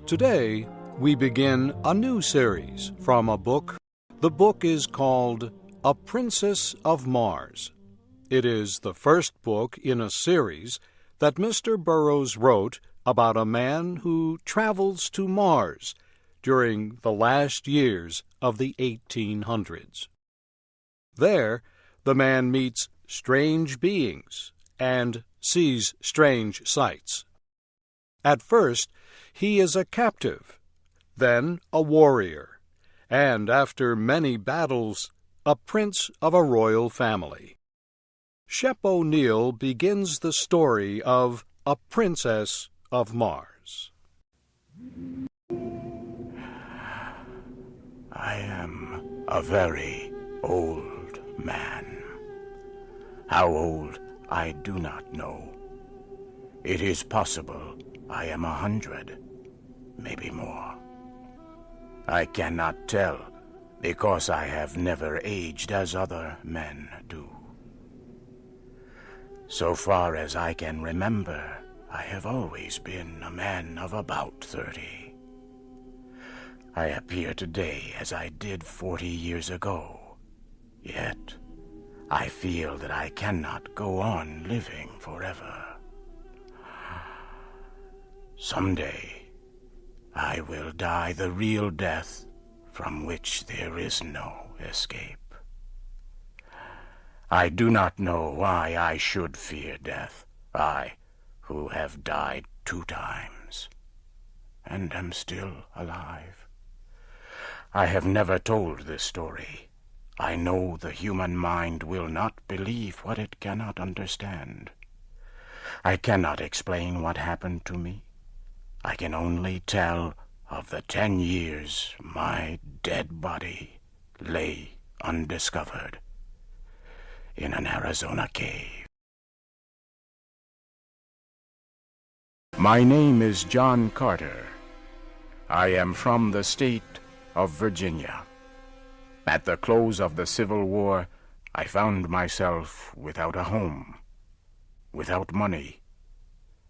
Today, we begin a new series from a book. The book is called A Princess of Mars. It is the first book in a series that Mr. Burroughs wrote about a man who travels to Mars during the last years of the 1800s. There, the man meets strange beings and sees strange sights. At first, he is a captive, then a warrior, and after many battles, a prince of a royal family. Shep O'Neill begins the story of A Princess of Mars. I am a very old man. How old, I do not know. It is possible I am 100, maybe more. I cannot tell because I have never aged as other men do. So far as I can remember, I have always been a man of about 30. I appear today as I did 40 years ago, yet I feel that I cannot go on living forever. Someday, I will die the real death from which there is no escape. I do not know why I should fear death, I who have died 2 times, and am still alive. I have never told this story. I know the human mind will not believe what it cannot understand. I cannot explain what happened to me. I can only tell of the 10 years my dead body lay undiscovered in an Arizona cave. My name is John Carter. I am from the state of Virginia. At the close of the Civil War, I found myself without a home, without money,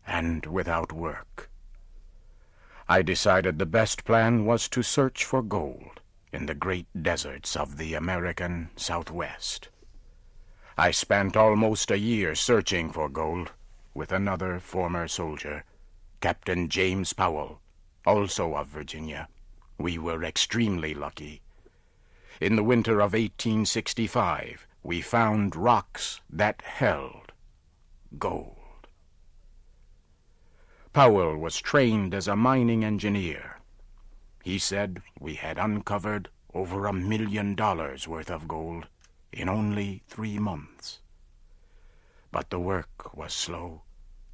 and without work. I decided the best plan was to search for gold in the great deserts of the American Southwest. I spent almost a year searching for gold with another former soldier, Captain James Powell, also of Virginia. We were extremely lucky. In the winter of 1865, we found rocks that held gold. Powell was trained as a mining engineer. He said we had uncovered over $1 million worth of gold in only 3 months. But the work was slow,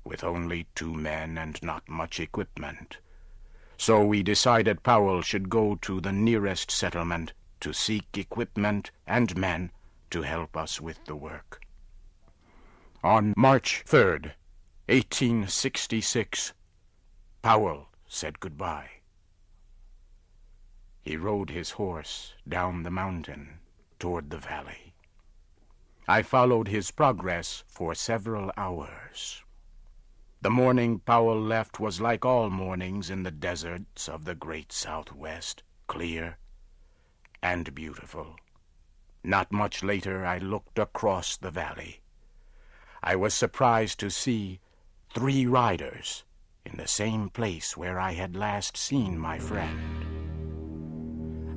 with only 2 men and not much equipment. So we decided Powell should go to the nearest settlement to seek equipment and men to help us with the work. On March 3rd, 1866, Powell said goodbye. He rode his horse down the mountain toward the valley. I followed his progress for several hours. The morning Powell left was like all mornings in the deserts of the great Southwest, clear and beautiful. Not much later, I looked across the valley. I was surprised to see 3 riders in the same place where I had last seen my friend.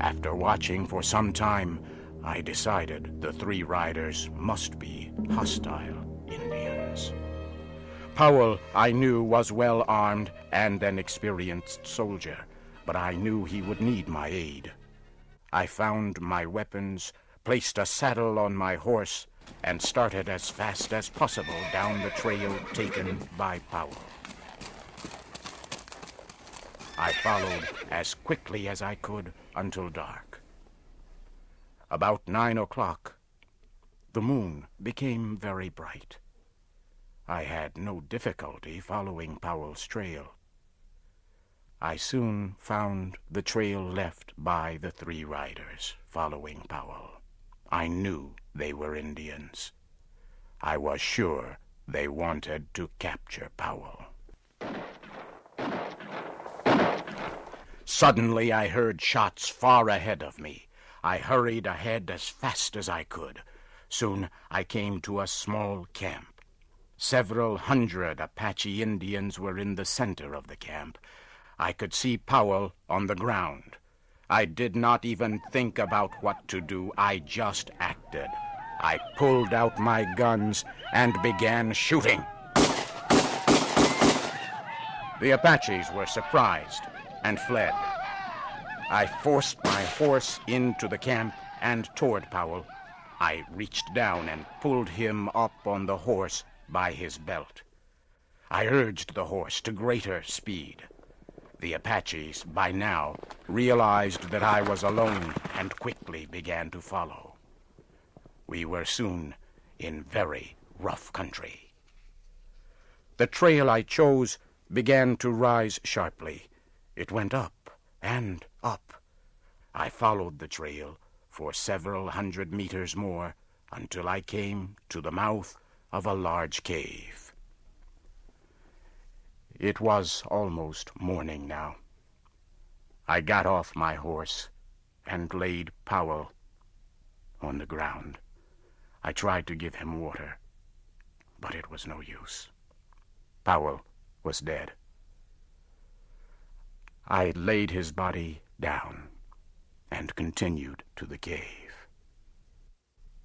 After watching for some time, I decided the 3 riders must be hostile Indians. Powell, I knew, was well armed and an experienced soldier, but I knew he would need my aid. I found my weapons, placed a saddle on my horse, and started as fast as possible down the trail taken by Powell. I followed as quickly as I could until dark. About 9 o'clock, the moon became very bright. I had no difficulty following Powell's trail. I soon found the trail left by the 3 riders following Powell. I knew they were Indians. I was sure they wanted to capture Powell. Suddenly I heard shots far ahead of me. I hurried ahead as fast as I could. Soon I came to a small camp. Several hundred Apache Indians were in the center of the camp. I could see Powell on the ground. I did not even think about what to do. I just acted. I pulled out my guns and began shooting. The Apaches were surprised and fled. I forced my horse into the camp and toward Powell. I reached down and pulled him up on the horse by his belt. I urged the horse to greater speed. The Apaches, by now, realized that I was alone and quickly began to follow. We were soon in very rough country. The trail I chose began to rise sharply. It went up and up. I followed the trail for several hundred meters more until I came to the mouth of a large cave. It was almost morning now. I got off my horse and laid Powell on the ground. I tried to give him water, but it was no use. Powell was dead. I laid his body down and continued to the cave.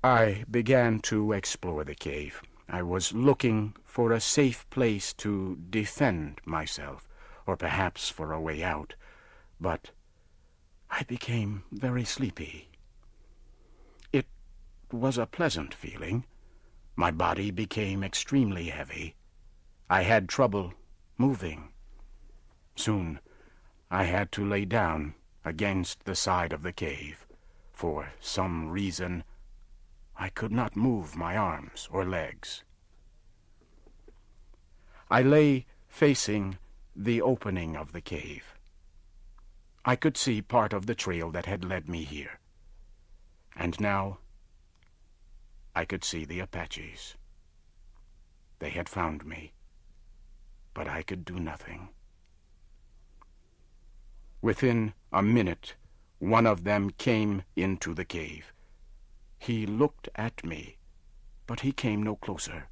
I began to explore the cave. I was looking for a safe place to defend myself, or perhaps for a way out, but I became very sleepy. It was a pleasant feeling. My body became extremely heavy. I had trouble moving. Soon I had to lay down against the side of the cave. For some reason, I could not move my arms or legs. I lay facing the opening of the cave. I could see part of the trail that had led me here. And now I could see the Apaches. They had found me, but I could do nothing. Within a minute, one of them came into the cave. He looked at me, but he came no closer.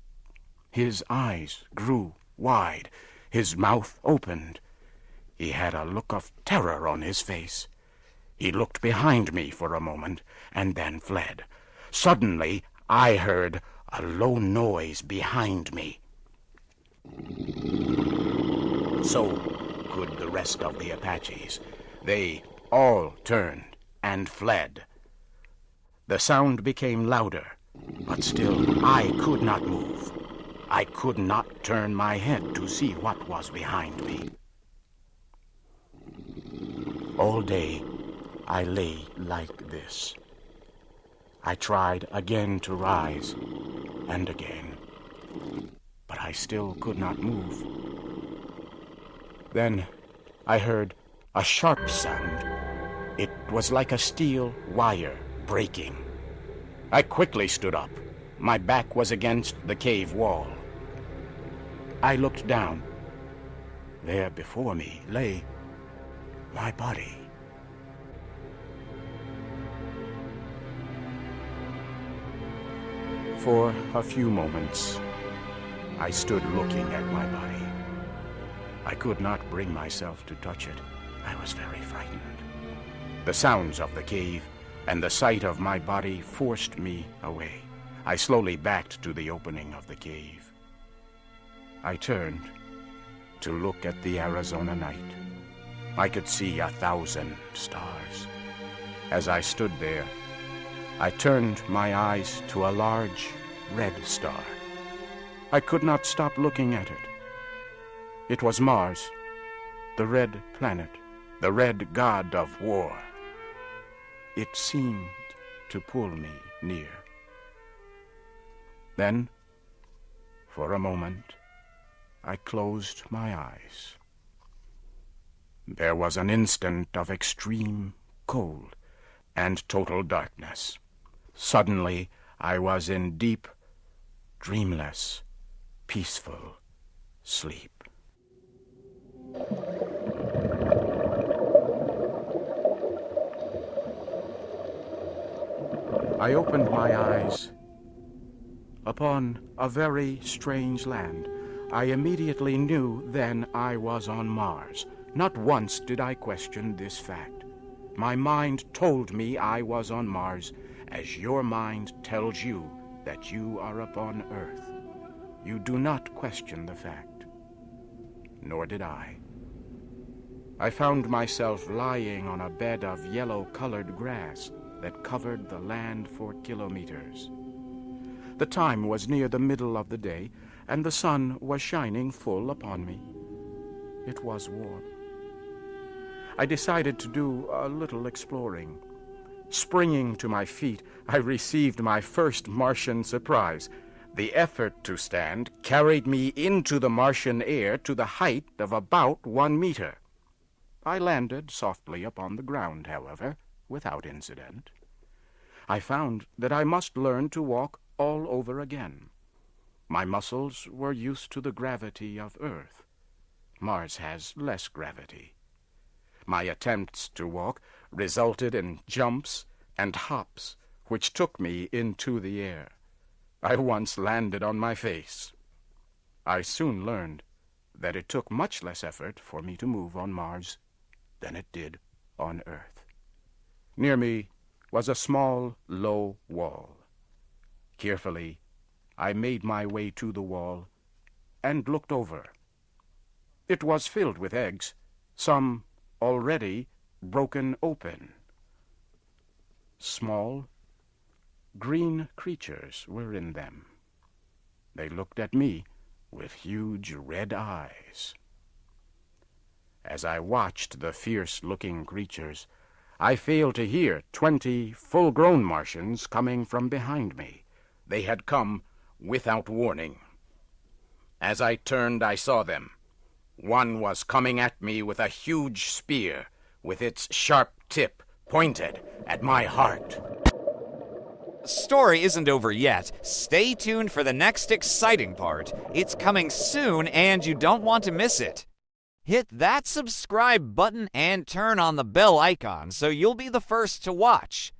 His eyes grew wide. His mouth opened. He had a look of terror on his face. He looked behind me for a moment and then fled. Suddenly, I heard a low noise behind me. So could the rest of the Apaches. They all turned and fled. The sound became louder, but still I could not move. I could not turn my head to see what was behind me. All day I lay like this. I tried again to rise and again, but I still could not move. Then I heard a sharp sound. It was like a steel wire breaking. I quickly stood up. My back was against the cave wall. I looked down. There before me lay my body. For a few moments, I stood looking at my body. I could not bring myself to touch it. I was very frightened. The sounds of the cave and the sight of my body forced me away. I slowly backed to the opening of the cave. I turned to look at the Arizona night. I could see 1,000 stars. As I stood there, I turned my eyes to a large red star. I could not stop looking at it. It was Mars, the red planet, the red god of war. It seemed to pull me near. Then, for a moment, I closed my eyes. There was an instant of extreme cold and total darkness. Suddenly, I was in deep, dreamless, peaceful sleep. I opened my eyes upon a very strange land. I immediately knew then I was on Mars. Not once did I question this fact. My mind told me I was on Mars, as your mind tells you that you are upon Earth. You do not question the fact. Nor did I. I found myself lying on a bed of yellow-colored grass that covered the land for kilometers. The time was near the middle of the day, and the sun was shining full upon me. It was warm. I decided to do a little exploring. Springing to my feet, I received my first Martian surprise. The effort to stand carried me into the Martian air to the height of about 1 meter. I landed softly upon the ground, however, without incident. I found that I must learn to walk all over again. My muscles were used to the gravity of Earth. Mars has less gravity. My attempts to walk resulted in jumps and hops, which took me into the air. I once landed on my face. I soon learned that it took much less effort for me to move on Mars than it did on Earth. Near me was a small, low wall. Carefully, I made my way to the wall and looked over. It was filled with eggs, some already broken open. Small, green creatures were in them. They looked at me with huge red eyes. As I watched the fierce-looking creatures, I failed to hear 20 full-grown Martians coming from behind me. They had come without warning. As I turned, I saw them. One was coming at me with a huge spear, with its sharp tip pointed at my heart. The story isn't over yet. Stay tuned for the next exciting part. It's coming soon, and you don't want to miss it. Hit that subscribe button and turn on the bell icon so you'll be the first to watch.